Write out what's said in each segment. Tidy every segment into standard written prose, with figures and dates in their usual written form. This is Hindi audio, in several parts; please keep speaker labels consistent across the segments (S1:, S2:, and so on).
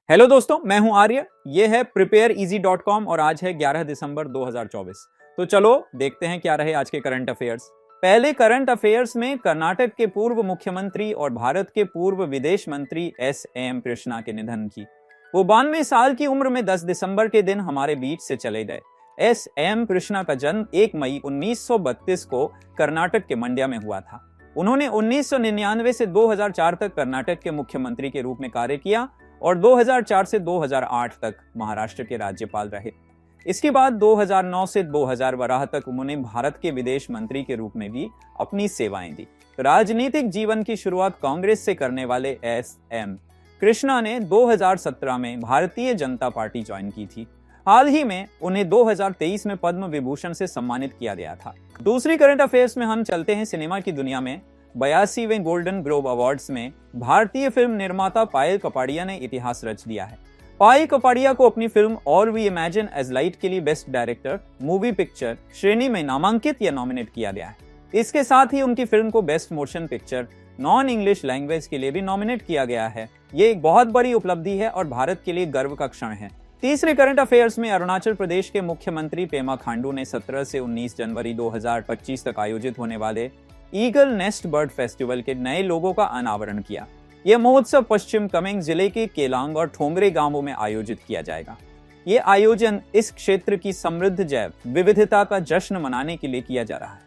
S1: हेलो दोस्तों, मैं हूं आर्य। ये है prepareeasy.com और आज है 11 दिसंबर 2024। तो चलो देखते हैं क्या रहे आज के करंट अफेयर्स। पहले करंट अफेयर्स में कर्नाटक के पूर्व मुख्यमंत्री और भारत के पूर्व विदेश मंत्री एस.एम. कृष्णा के निधन की। वो 92 साल की उम्र में 10 दिसंबर के दिन हमारे बीच से चले गए। एस.एम. कृष्णा का जन्म 1 मई 1932 को कर्नाटक के मंड्या में हुआ था। उन्होंने 1999 से 2004 तक कर्नाटक के मुख्यमंत्री के रूप में कार्य किया और 2004 से 2008 तक महाराष्ट्र के राज्यपाल रहे। इसके बाद 2009 से 2012 तक उन्होंने भारत के विदेश मंत्री के रूप में भी अपनी सेवाएं दी। राजनीतिक जीवन की शुरुआत कांग्रेस से करने वाले एस.एम. कृष्णा ने 2017 में भारतीय जनता पार्टी ज्वाइन की थी। हाल ही में उन्हें 2023 में पद्म विभूषण से सम्मानित किया गया था। दूसरी करंट अफेयर्स में हम चलते हैं सिनेमा की दुनिया में। 82वें गोल्डन ग्लोब अवार्ड्स में भारतीय फिल्म निर्माता पायल कपाड़िया ने इतिहास रच दिया है। पायल कपाड़िया को अपनी film all we imagine as light के लिए बेस्ट डायरेक्टर मूवी पिक्चर श्रेणी में नामांकित या नॉमिनेट किया गया है। इसके साथ ही उनकी फिल्म को best motion picture non English language के लिए भी नॉमिनेट किया गया है। ये एक बहुत बड़ी उपलब्धि है और भारत के लिए गर्व का क्षण है। तीसरे करंट अफेयर्स में अरुणाचल प्रदेश के मुख्यमंत्री पेमा खांडू ने 17 से 19 जनवरी 2025 तक आयोजित होने वाले ईगल नेस्ट बर्ड फेस्टिवल के नए लोगों का अनावरण किया। यह महोत्सव पश्चिम कामेंग जिले के केलांग और ठोंगरे गांवों में आयोजित किया जाएगा। ये आयोजन इस क्षेत्र की समृद्ध जैव विविधता का जश्न मनाने के लिए किया जा रहा है।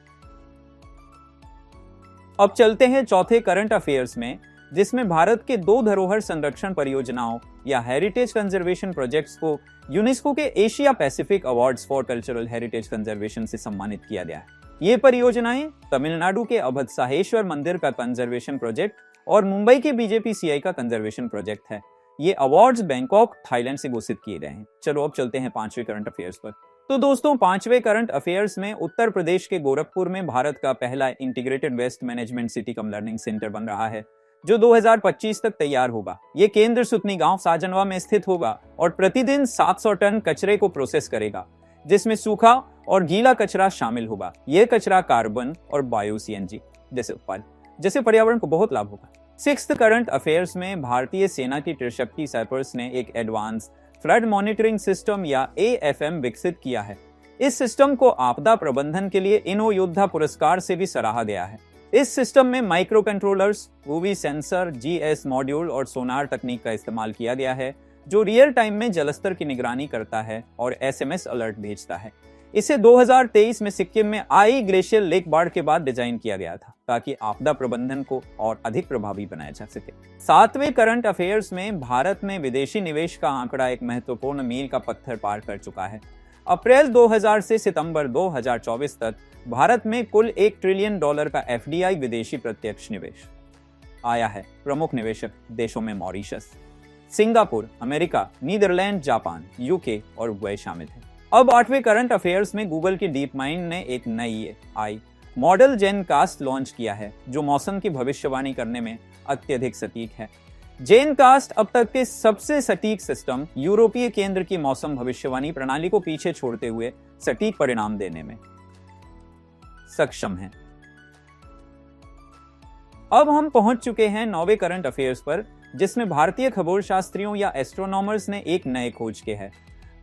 S1: अब चलते हैं चौथे करंट अफेयर्स में, जिसमें भारत के 2 धरोहर संरक्षण परियोजनाओं या हेरिटेज कंजर्वेशन प्रोजेक्ट्स को यूनेस्को के Asia Pacific awards for cultural heritage conservation से सम्मानित किया गया है। ये परियोजनाएं तमिलनाडु के अभत्साहेश्वर मंदिर का कंजर्वेशन प्रोजेक्ट और मुंबई के बीजेपी सीआई का कंजर्वेशन प्रोजेक्ट है। ये अवार्ड्स बैंकॉक, थाईलैंड से घोषित किए गए हैं। चलो अब चलते हैं 5वें करंट अफेयर्स पर। तो दोस्तों, 5वें करंट अफेयर्स में उत्तर प्रदेश के गोरखपुर में भारत का पहला इंटीग्रेटेड वेस्ट मैनेजमेंट सिटी कम लर्निंग सेंटर बन रहा है, जो 2025 तक तैयार होगा। ये केंद्र सुतनी गांव साजनवा में स्थित होगा और प्रतिदिन 700 टन कचरे को प्रोसेस करेगा, जिसमें सूखा और गीला कचरा शामिल होगा। यह कचरा कार्बन और बायो सीएनजी जैसे पर्यावरण को बहुत लाभ होगा। 6th करंट अफेयर्स में भारतीय सेना की त्रिशक्ति सैपर्स ने एक एडवांस फ्लड मॉनिटरिंग सिस्टम या AFM विकसित किया है। इस सिस्टम को आपदा प्रबंधन के लिए इनो योद्धा पुरस्कार से भी सराहा गया है। इस सिस्टम में micro controllers, UV sensor, GS module और सोनार तकनीक का इस्तेमाल किया गया है, जो रियल टाइम में जलस्तर की निगरानी करता है और SMS अलर्ट भेजता है। इसे 2023 में सिक्किम में आई ग्लेशियर लेक बाढ़ के बाद डिजाइन किया गया था, ताकि आपदा प्रबंधन को और अधिक प्रभावी बनाया जा सके। 7वें करंट अफेयर्स में भारत में विदेशी निवेश का आंकड़ा एक महत्वपूर्ण मील का पत्थर पार कर चुका है। अप्रैल 2000 से सितंबर 2024 तक भारत में कुल $1 ट्रिलियन का FDI विदेशी प्रत्यक्ष निवेश आया है। प्रमुख निवेशक देशों में Mauritius, Singapore, America, Netherland, Japan, UK और वे शामिल हैं। अब 8वें करंट अफेयर्स में गूगल की डीप माइंड ने एक नई AI मॉडल जेनकास्ट लॉन्च किया है, जो मौसम की भविष्यवाणी करने में अत्यधिक सटीक है। जेनकास्ट अब तक के सबसे सटीक सिस्टम यूरोपीय केंद्र की मौसम भविष्यवाणी प्रणाली को पीछे छोड़ते हुए सटीक परिणाम देने में सक्षम है। अब हम पहुंच चुके हैं 9वें करंट अफेयर्स पर, जिसमें भारतीय खगोलशास्त्रियों या एस्ट्रोनॉमर्स ने एक नए खोज के है।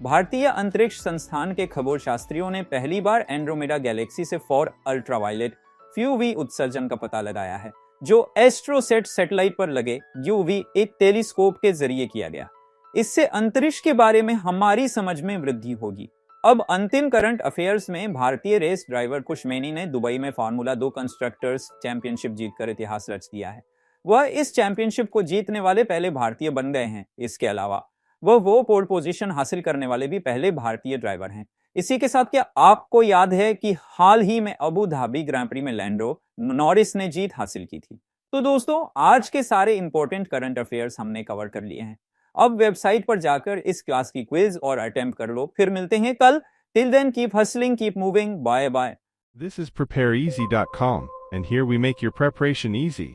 S1: भारतीय अंतरिक्ष संस्थान के खगोलशास्त्रियों ने पहली बार एंड्रोमेडा गैलेक्सी से फॉर अल्ट्रावायलेट FUV उत्सर्जन का पता लगाया है, जो एस्ट्रोसेट सैटेलाइट पर लगे UV एक टेलीस्कोप के जरिए किया गया। इससे अंतरिक्ष के बारे में हमारी समझ में वृद्धि होगी। अब अंतिम करंट अफेयर्स में भारतीय रेस ड्राइवर कुशमेनी ने दुबई में फार्मूला 2 कंस्ट्रक्टर्स चैंपियनशिप जीतकर इतिहास रच दिया है। वह इस चैंपियनशिप को जीतने वाले पहले भारतीय बन गए हैं। इसके अलावा वो पोल पोजीशन हासिल करने वाले भी पहले भारतीय ड्राइवर हैं। इसी के साथ क्या आपको याद है कि हाल ही में अबू धाबी ग्रैंड प्री में लैंडो नॉरिस ने जीत हासिल की थी। तो दोस्तों, आज के सारे इंपॉर्टेंट करंट अफेयर्स हमने कवर कर लिए हैं। अब वेबसाइट पर जाकर इस क्लास की क्विज और अटेम्प्ट कर लो। फिर मिलते हैं कल। Till then keep hustling, keep moving, bye bye.
S2: This is prepareeasy.com, and here we make your preparation easy.